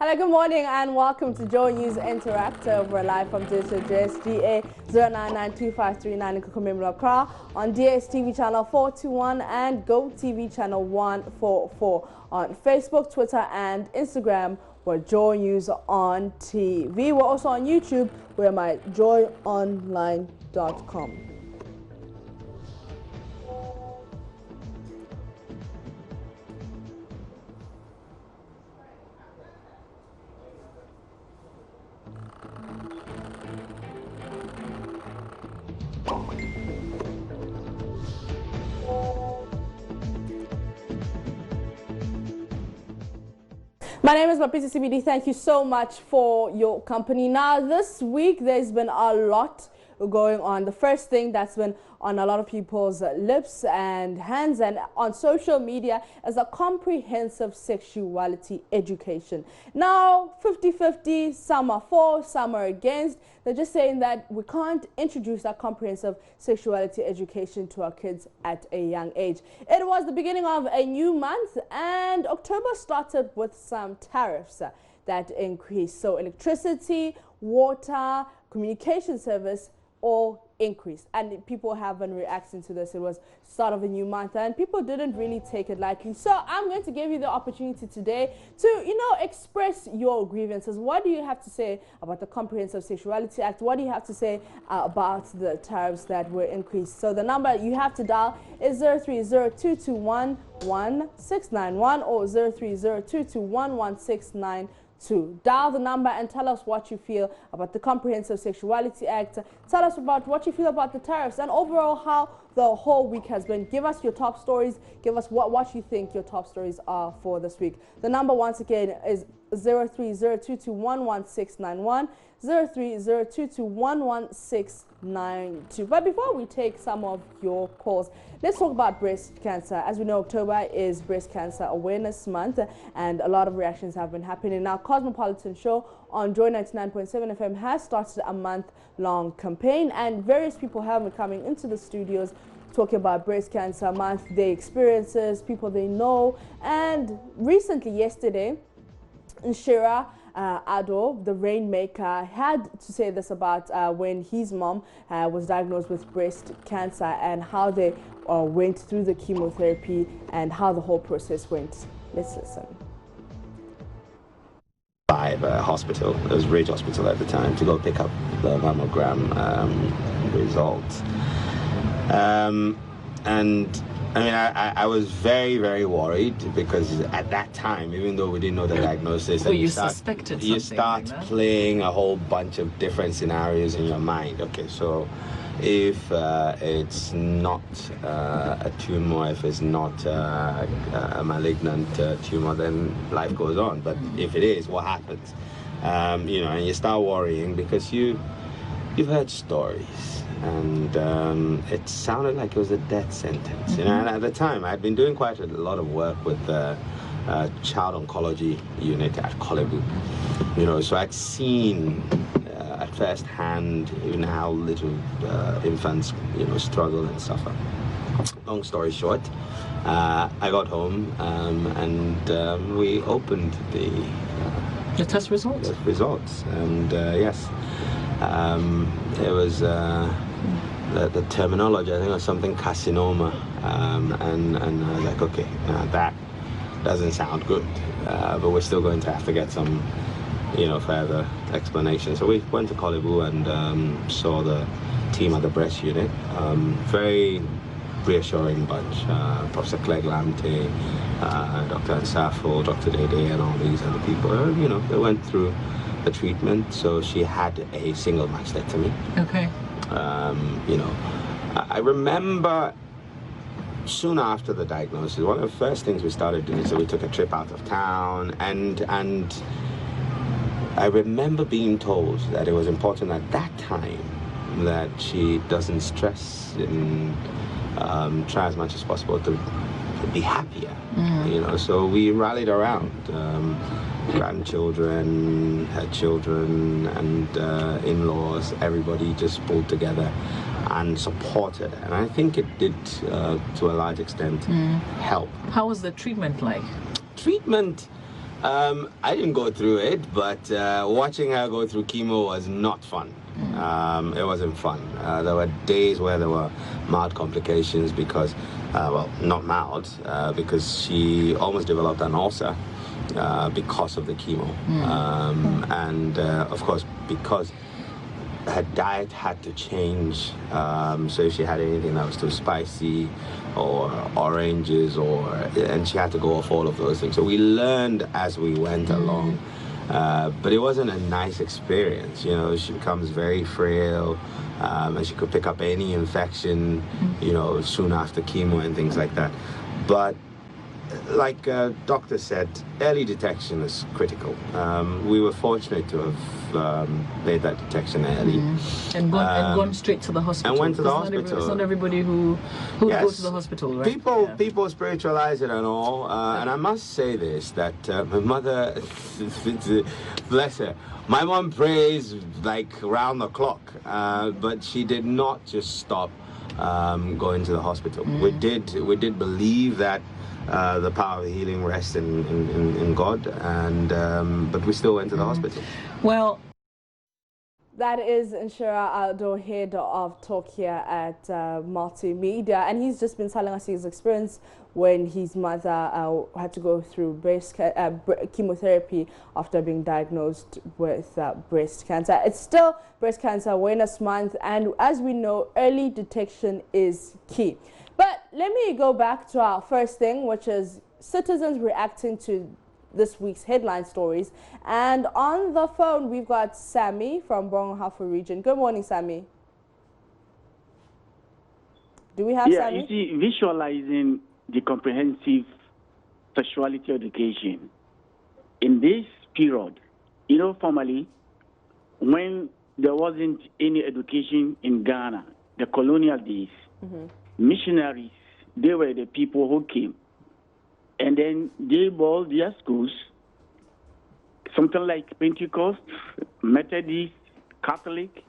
Hello, good morning, and welcome to JoyNews Interactive. We're live from digital address GA 0992539 in Kukumim Accra, on DSTV channel 421 and GoTV channel 144, on Facebook, Twitter, and Instagram. We're JoyNews on TV. We're also on YouTube. We're myjoyonline.com. My name is Mapiti CBD. Thank you so much for your company. Now, this week, there's been a lot going on. The first thing that's been on a lot of people's lips and hands and on social media is a comprehensive sexuality education. Now, 50-50, some are for, some are against. They're just saying that we can't introduce that comprehensive sexuality education to our kids at a young age. It was the beginning of a new month, and October started with some tariffs that increased. So electricity, water, communication service all increased, and people have been reacting to this. It was start of a new month and people didn't really take it lightly. So I'm going to give you the opportunity today to, express your grievances. What do you have to say about the Comprehensive Sexuality Act? What do you have to say about the tariffs that were increased? So the number you have to dial is 030-221-1691 or 030-221-1692. Dial the number and tell us what you feel about the Comprehensive Sexuality Act. Tell us about what you feel about the tariffs and overall how the whole week has been. Give us your top stories. Give us what you think your top stories are for this week. The number once again is 030-221-1691, 030-221-1692. But before we take some of your calls, let's talk about breast cancer. As we know, October is Breast Cancer Awareness Month, and a lot of reactions have been happening. Now, Cosmopolitan Show on Joy 99.7 FM has started a month-long campaign, and various people have been coming into the studios talking about Breast Cancer Month, their experiences, people they know. And recently, yesterday, Nshira Ado, the Rainmaker, had to say this about when his mom was diagnosed with breast cancer and how they went through the chemotherapy and how the whole process went. Let's listen. By the hospital, it was Ridge Hospital at the time, to go pick up the mammogram results. And I mean, I was very, very worried because at that time, even though we didn't know the diagnosis, well, you suspected you start like playing a whole bunch of different scenarios in your mind. Okay, so if it's not a tumor, if it's not a malignant tumor, then life goes on. But if it is, what happens? And you start worrying because you've heard stories. And it sounded like it was a death sentence. And at the time, I'd been doing quite a lot of work with the child oncology unit at Kolebu. So I'd seen at first hand even how little infants, struggle and suffer. Long story short, I got home and we opened the test results. And yes, it was the terminology, I think it was something carcinoma, and I was like, okay, that doesn't sound good, but we're still going to have to get some, further explanation. So we went to Kolebu and saw the team at the breast unit. Very reassuring bunch. Professor Clegg Lamte, Dr. Ansafo, Dr. Dede, and all these other people. They went through the treatment. So she had a single mastectomy. Okay. I remember soon after the diagnosis, one of the first things we started doing, so we took a trip out of town, and I remember being told that it was important at that time that she doesn't stress and try as much as possible to be happier. So we rallied around grandchildren, her children, and in-laws. Everybody just pulled together and supported, and I think it did to a large extent help. How was the treatment like? Treatment I didn't go through it, but watching her go through chemo was not fun. It wasn't fun. There were days where there were mild complications because, well, not mild, because she almost developed an ulcer because of the chemo. And, of course, because her diet had to change, so if she had anything that was too spicy or oranges, and she had to go off all of those things. So we learned as we went along, but it wasn't a nice experience. You know, she becomes very frail, and she could pick up any infection, you know, soon after chemo and things like that. But like doctor said, early detection is critical. We were fortunate to have made that detection early. And gone straight to the hospital. And went to the hospital. It's not everybody who Yes. goes to the hospital, right? People spiritualize it and all. And I must say this, that my mother, bless her, my mom prays like round the clock, but she did not just stop going to the hospital. We did believe that the power of healing rests in God, and but we still went to the hospital. Well, that is Inshira Aldo, head of talk here at Multimedia, and he's just been telling us his experience when his mother had to go through chemotherapy after being diagnosed with breast cancer. It's still Breast Cancer Awareness Month, and as we know, early detection is key. But let me go back to our first thing, which is citizens reacting to this week's headline stories. And on the phone, we've got Sammy from Bronghafo region. Good morning, Sammy. Do we have Sammy? You see, visualizing the comprehensive sexuality education in this period, you know, formerly, when there wasn't any education in Ghana, the colonial days, missionaries, they were the people who came. And then they built their schools, something like Pentecost, Methodist, Catholic.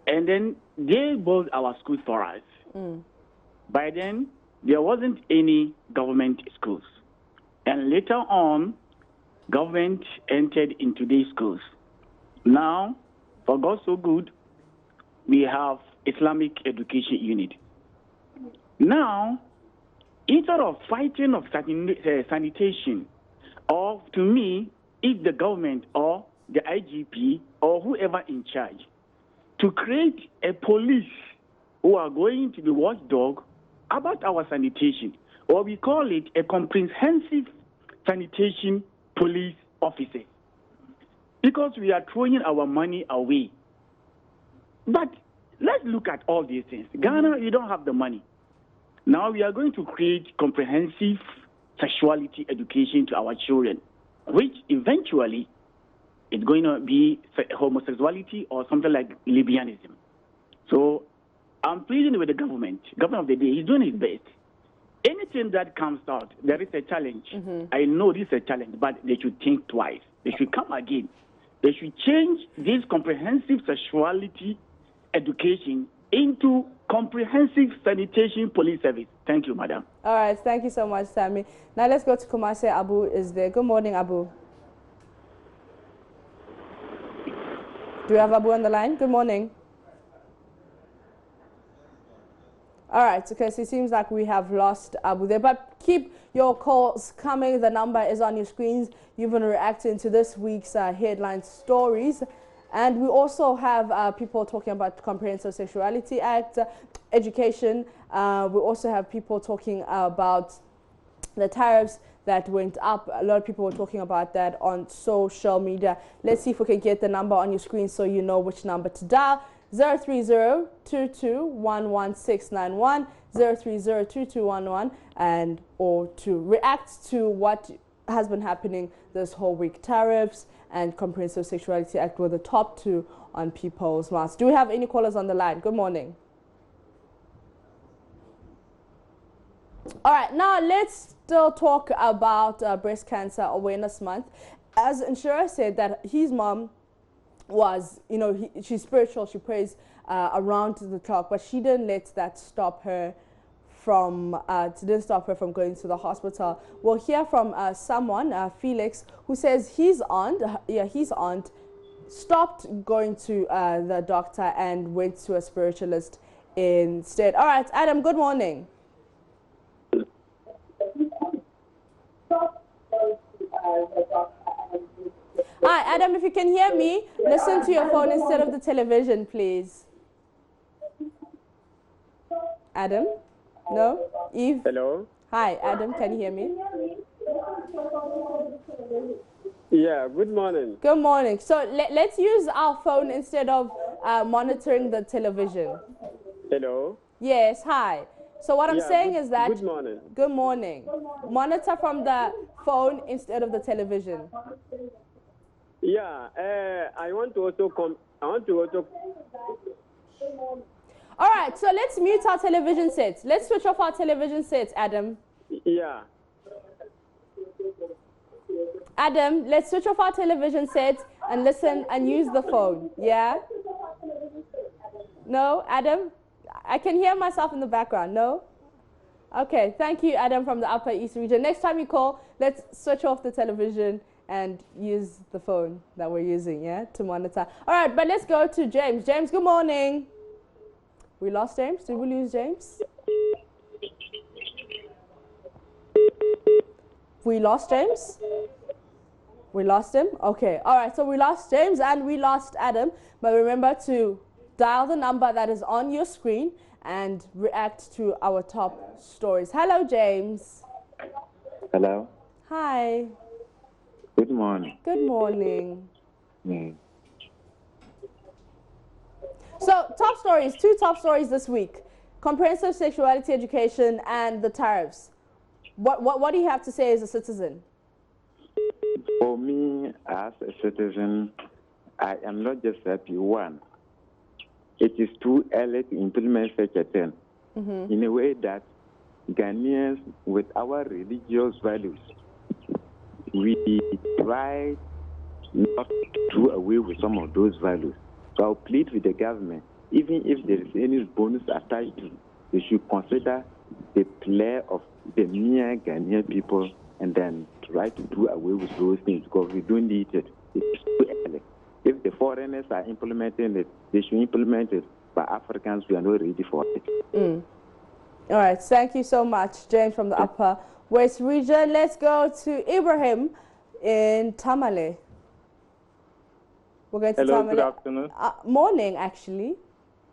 And then they built our schools for us. By then, there wasn't any government schools. And later on, government entered into these schools. Now, for God so good, we have Islamic Education Unit. Now, instead of fighting of sanitation, or to me, if the government or the IGP or whoever in charge, to create a police who are going to be watchdog about our sanitation, or we call it a comprehensive sanitation police officer, because we are throwing our money away. But let's look at all these things. Ghana, you don't have the money. Now we are going to create comprehensive sexuality education to our children, which eventually is going to be homosexuality or something like lesbianism. So I'm pleading with the government. Government of the day, he's doing his best. Anything that comes out, there is a challenge. I know this is a challenge, but they should think twice. They should come again. They should change this comprehensive sexuality education into comprehensive sanitation police service. Thank you, madam. All right, thank you so much, Sammy. Now let's go to Kumase. Abu is there. Good morning, Abu. Do you have Abu on the line? Good morning. All right, okay, so it seems like we have lost Abu there, but keep your calls coming. The number is on your screens. You've been reacting to this week's headline stories. And we also have people talking about Comprehensive Sexuality Act, education. We also have people talking about the tariffs that went up. A lot of people were talking about that on social media. Let's see if we can get the number on your screen so you know which number to dial. 030-2211-691, 030-2211, and or to react to what has been happening this whole week. Tariffs and Comprehensive Sexuality Act were the top two on people's mouths. Do we have any callers on the line? Good morning. All right, now let's still talk about Breast Cancer Awareness Month. As Inshira said, that his mom was, you know, she's spiritual, she prays around the clock, but she didn't let that stop her didn't stop her from going to the hospital. We'll hear from someone, Felix, who says his aunt stopped going to the doctor and went to a spiritualist instead. All right, Adam, good morning. Hi, Adam, if you can hear me, listen to your phone instead of the television, please. Adam? No? Eve? Hello? Hi, Adam, can you hear me? Yeah, good morning. Good morning. So let's use our phone instead of monitoring the television. Hello? Yes, hi. So what I'm saying is that... Good morning. Good morning. Monitor from the phone instead of the television. Yeah, I want to also All right, so let's mute our television sets. Let's switch off our television sets, Adam. Yeah. Adam, let's switch off our television sets and listen and use the phone. Yeah? No, Adam? I can hear myself in the background. No? Okay, thank you, Adam from the Upper East region. Next time you call, let's switch off the television and use the phone that we're using, yeah, to monitor. All right, but let's go to James. James, good morning. We lost James. Did we lose James? We lost James? We lost him? Okay. All right, so we lost James and we lost Adam. But remember to dial the number that is on your screen and react to our top stories. Hello, James. Hello. Hi. Good morning. Good morning. So, top stories, two top stories this week. Comprehensive sexuality education and the tariffs. What do you have to say as a citizen? For me, as a citizen, I am not just happy. One, it is too early to implement such a thing in a way that Ghanaians, with our religious values, we try not to do away with some of those values. So I'll plead with the government, even if there is any bonus attached to it, they should consider the plight of the mere Ghanaian people and then try to do away with those things because we don't need it. It's too early. If the foreigners are implementing it, they should implement it. But Africans, we are not ready for it. All right. Thank you so much, James from the Upper West region. Let's go to Ibrahim in Tamale. We're going to Hello, Tamale. good afternoon. Morning, actually.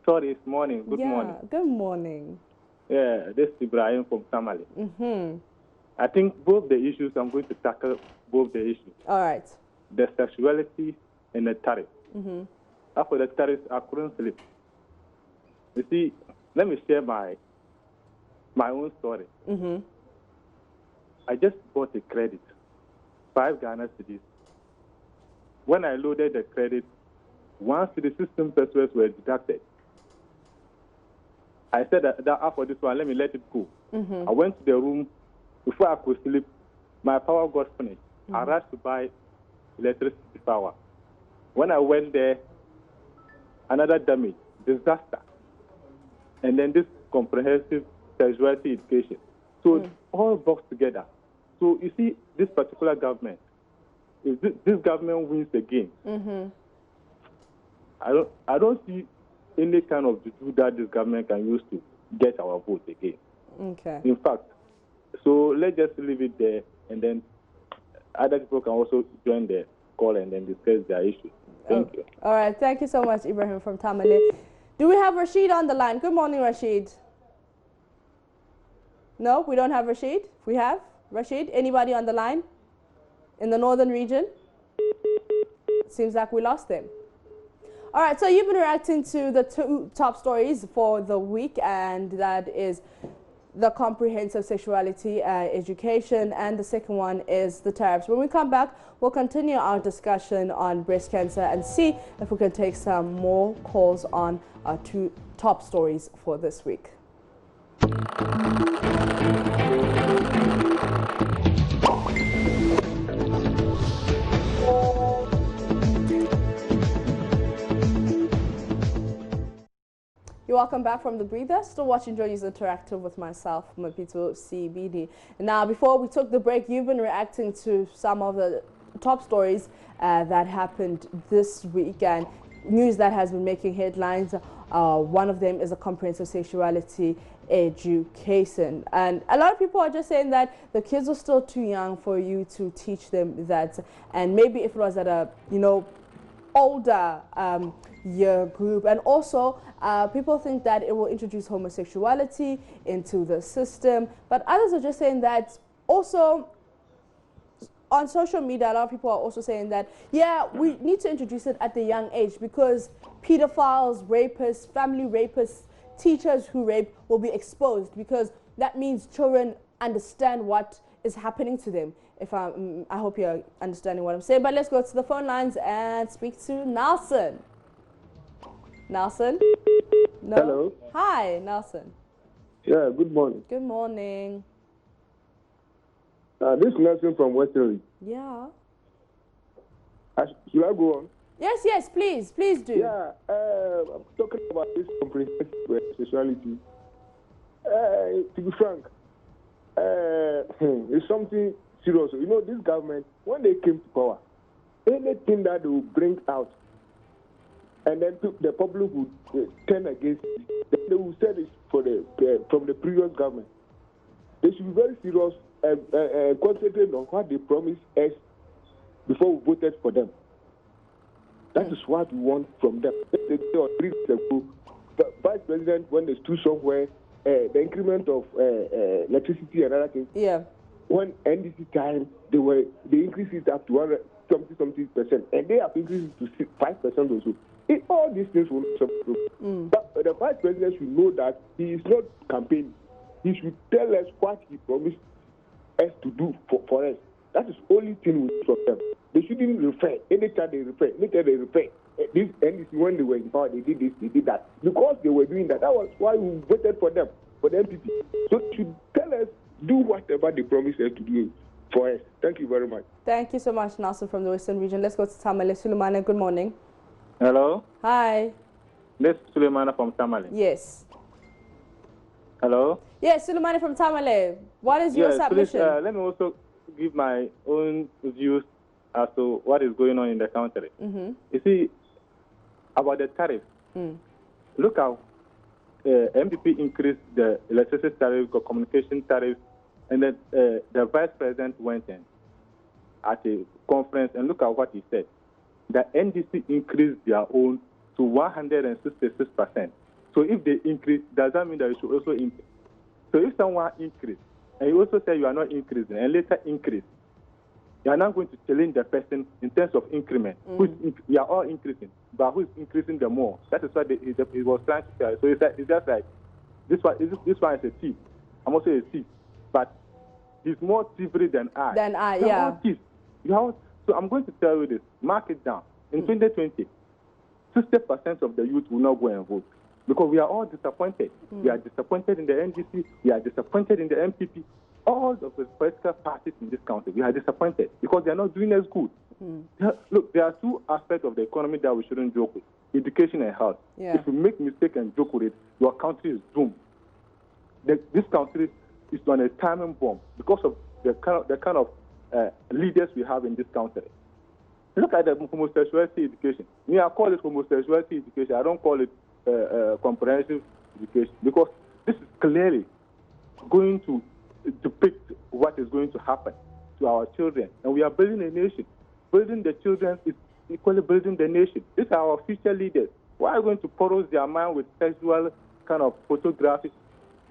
Sorry, it's morning. Good morning. Good morning. Yeah, this is Ibrahim from Tamale. I think both the issues, I'm going to tackle both the issues. All right. The sexuality and the tariff. After the tariff, I couldn't sleep. You see, let me share my own story. I just bought a credit, 5 Ghana cedis. When I loaded the credit, once the system passwords were deducted, I said that after this one, let me let it go. I went to the room. Before I could sleep, my power got finished. I rushed to buy electricity power. When I went there, another damage, disaster. And then this comprehensive sexuality education. So it's all boxed together. So you see, this particular government, if this government wins the game, I don't see any kind of juju that this government can use to get our vote again. Okay. In fact, so let's just leave it there, and then other people can also join the call and then discuss their issues. Thank you. All right. Thank you so much, Ibrahim from Tamale. Do we have Rashid on the line? Good morning, Rashid. No, we don't have Rashid. We have Rashid. Anybody on the line in the northern region? Seems like we lost them. All right, so you've been reacting to the two top stories for the week, and that is the comprehensive sexuality education, and the second one is the tariffs. When we come back, we'll continue our discussion on breast cancer and see if we can take some more calls on our two top stories for this week. You're welcome back from the breather. Still watching JoyNews Interactive with myself, Mapito CBD. Now, before we took the break, you've been reacting to some of the top stories that happened this week and news that has been making headlines. One of them is a comprehensive sexuality education, and a lot of people are just saying that the kids are still too young for you to teach them that, and maybe if it was at a older year group. And also people think that it will introduce homosexuality into the system, but others are just saying that also on social media. A lot of people are also saying that, yeah, we need to introduce it at the young age because pedophiles, rapists, family rapists, teachers who rape will be exposed, because that means children understand what is happening to them. I hope you're understanding what I'm saying. But let's go to the phone lines and speak to Nelson. Nelson? No? Hello. Hi, Nelson. Yeah, good morning. Good morning. This is Nelson from Western. Yeah. Should I go on? Yes, please do. Yeah, I'm talking about this comprehensive sexuality. To be frank, it's something serious. You know, this government, when they came to power, anything that they will bring out, and then the public would turn against it, they will say this from the previous government. They should be very serious and concentrate on what they promised us before we voted for them. That is what we want from them. They say on 3 days ago, the vice president, when they stood somewhere, the increment of electricity and other things. Yeah. When NDC time, they increased it up to something%, and they have increased it to 5% or so. All these things will not. But the vice president should know that he is not campaigning. He should tell us what he promised us to do for us. That is the only thing we need from them. They shouldn't refer. Anytime they refer. This NDC, when they were in power, they did this, they did that. Because they were doing that. That was why we voted for them, for the MPP. So they should tell us, do whatever they promised us to do for us. Thank you very much. Thank you so much, Nelson from the Western region. Let's go to Tamale. Sulemana, good morning. Hello? Hi. This is Suleimana from Tamale. Yes. Hello? Yes, Sulemana from Tamale. What is your submission? Please, let me also give my own views as to what is going on in the country. You see, about the tariff, look how MPP increased the electricity tariff, the communication tariff, and then the vice president went in at a conference, and look at what he said. The NDC increased their own to 166%. So if they increase, does that mean that you should also increase? So if someone increase, and you also say you are not increasing, and later increase, you are not going to challenge the person in terms of increment. We are all increasing, but who is increasing the more? That is what he was trying to say. So it's just like, this one is a thief. I'm also a thief, but he's more thievery than I. Yeah. All thieves. So I'm going to tell you this, mark it down. In 2020, 60% of the youth will not go and vote because we are all disappointed. We are disappointed in the NDC, we are disappointed in the MPP, all of the political parties in this country. We are disappointed because they are not doing as good. Look, there are two aspects of the economy that we shouldn't joke with, education and health. Yeah. If you make mistake and joke with it, your country is doomed. This country is on a timing bomb because of the kind of leaders we have in this country. Look at the homosexuality education. I call it homosexuality education. I don't call it comprehensive education because this is clearly going to depict what is going to happen to our children. And we are building a nation. Building the children is equally building the nation. These are our future leaders. Why are we going to porous their mind with sexual kind of photography?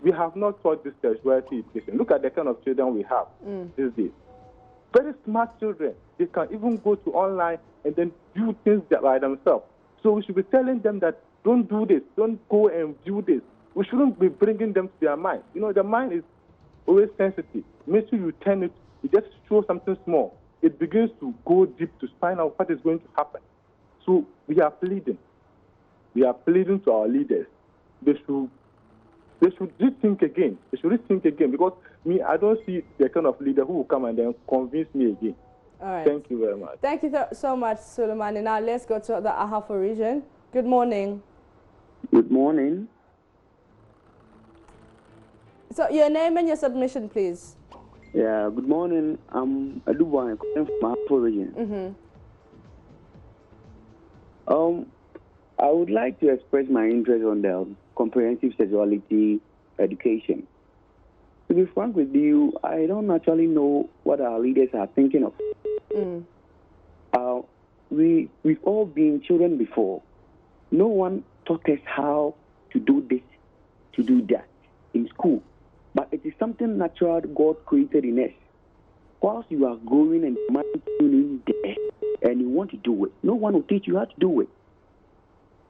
We have not taught this sexuality education. Look at the kind of children we have these days. Very smart children. They can even go to online and then do things by themselves. So we should be telling them that don't do this, don't go and do this. We shouldn't be bringing them to their mind. You know, the mind is always sensitive. Make sure you turn it, you just show something small. It begins to go deep to find out what is going to happen. So we are pleading. We are pleading to our leaders. They should rethink again. They should rethink again because I don't see the kind of leader who will come and then convince me again. All right. Thank you very much. Thank you so much, Sulemani. Now let's go to the Ahafo region. Good morning. Good morning. So your name and your submission, please. Yeah, good morning. I'm Adubo. I'm calling from Afro region. I would like to express my interest on the comprehensive sexuality education. To be frank with you, I don't actually know what our leaders are thinking of. We've all been children before. No one taught us how to do this, to do that in school. But it is something natural God created in us. Whilst you are growing and tuning there and you want to do it, no one will teach you how to do it.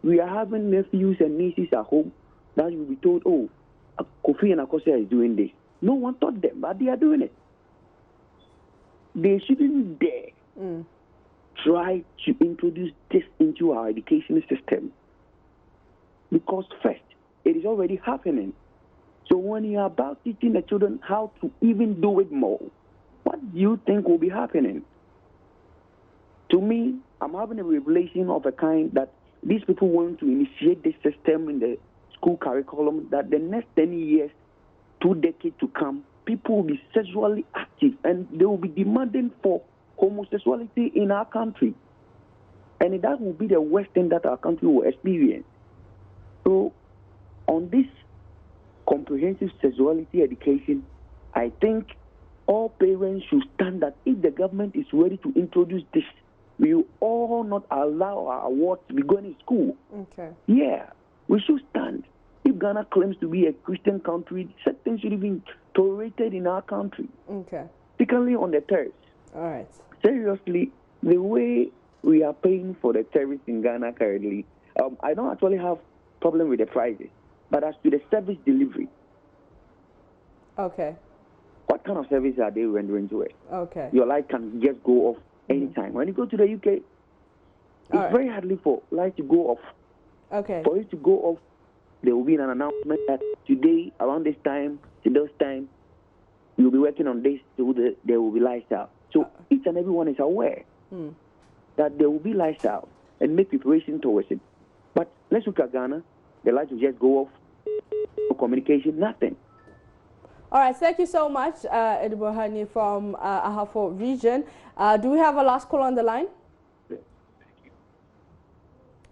We are having nephews and nieces at home that you will be told, oh, Kofi and Akosia is doing this. No one taught them, but they are doing it. They shouldn't dare try to introduce this into our education system. Because first, it is already happening. So when you are about teaching the children how to even do it more, what do you think will be happening? To me, I'm having a revelation of a kind that these people want to initiate this system in the school curriculum that the next 10 years, 2 decades to come, people will be sexually active and they will be demanding for homosexuality in our country. And that will be the worst thing that our country will experience. So on this comprehensive sexuality education, I think all parents should stand that if the government is ready to introduce this, we will all not allow our awards to be going in school. Okay. Yeah, we should stand. If Ghana claims to be a Christian country, certain should be tolerated in our country. Okay. Particularly on the terrorists. All right. Seriously, the way we are paying for the terrorists in Ghana currently, I don't actually have problem with the prices. But as to the service delivery, okay, what kind of service are they rendering to it? Okay. Your light can just go off anytime. When you go to the UK, it's very hardly for light to go off. Okay. For it to go off, there will be an announcement that today, around this time, to this time, you'll be working on this, so there will be lights out. So each and everyone is aware that there will be lights out and make preparation towards it. But let's look at Ghana. The lights will just go off. No communication, nothing. All right, thank you so much, Edibohani from Ahafo region. Do we have a last call on the line?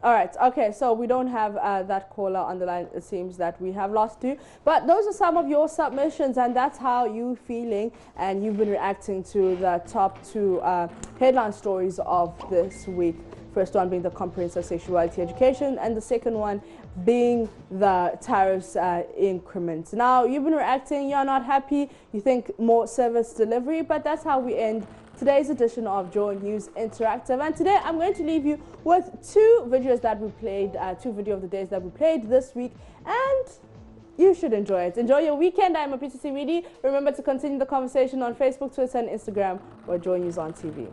All right, okay, so we don't have that caller on the line. It seems that we have lost two. But those are some of your submissions, and that's how you're feeling, and you've been reacting to the top two headline stories of this week. First one being the comprehensive sexuality education, and the second one being the tariffs increments. Now, you've been reacting, you're not happy, you think more service delivery, but that's how we end today's edition of JoyNews Interactive. And today I'm going to leave you with two videos that we played, two video of the days that we played this week, and you should enjoy it. Enjoy your weekend. I'm a PTC Reedy. Remember to continue the conversation on Facebook, Twitter, and Instagram, or JoyNews on TV.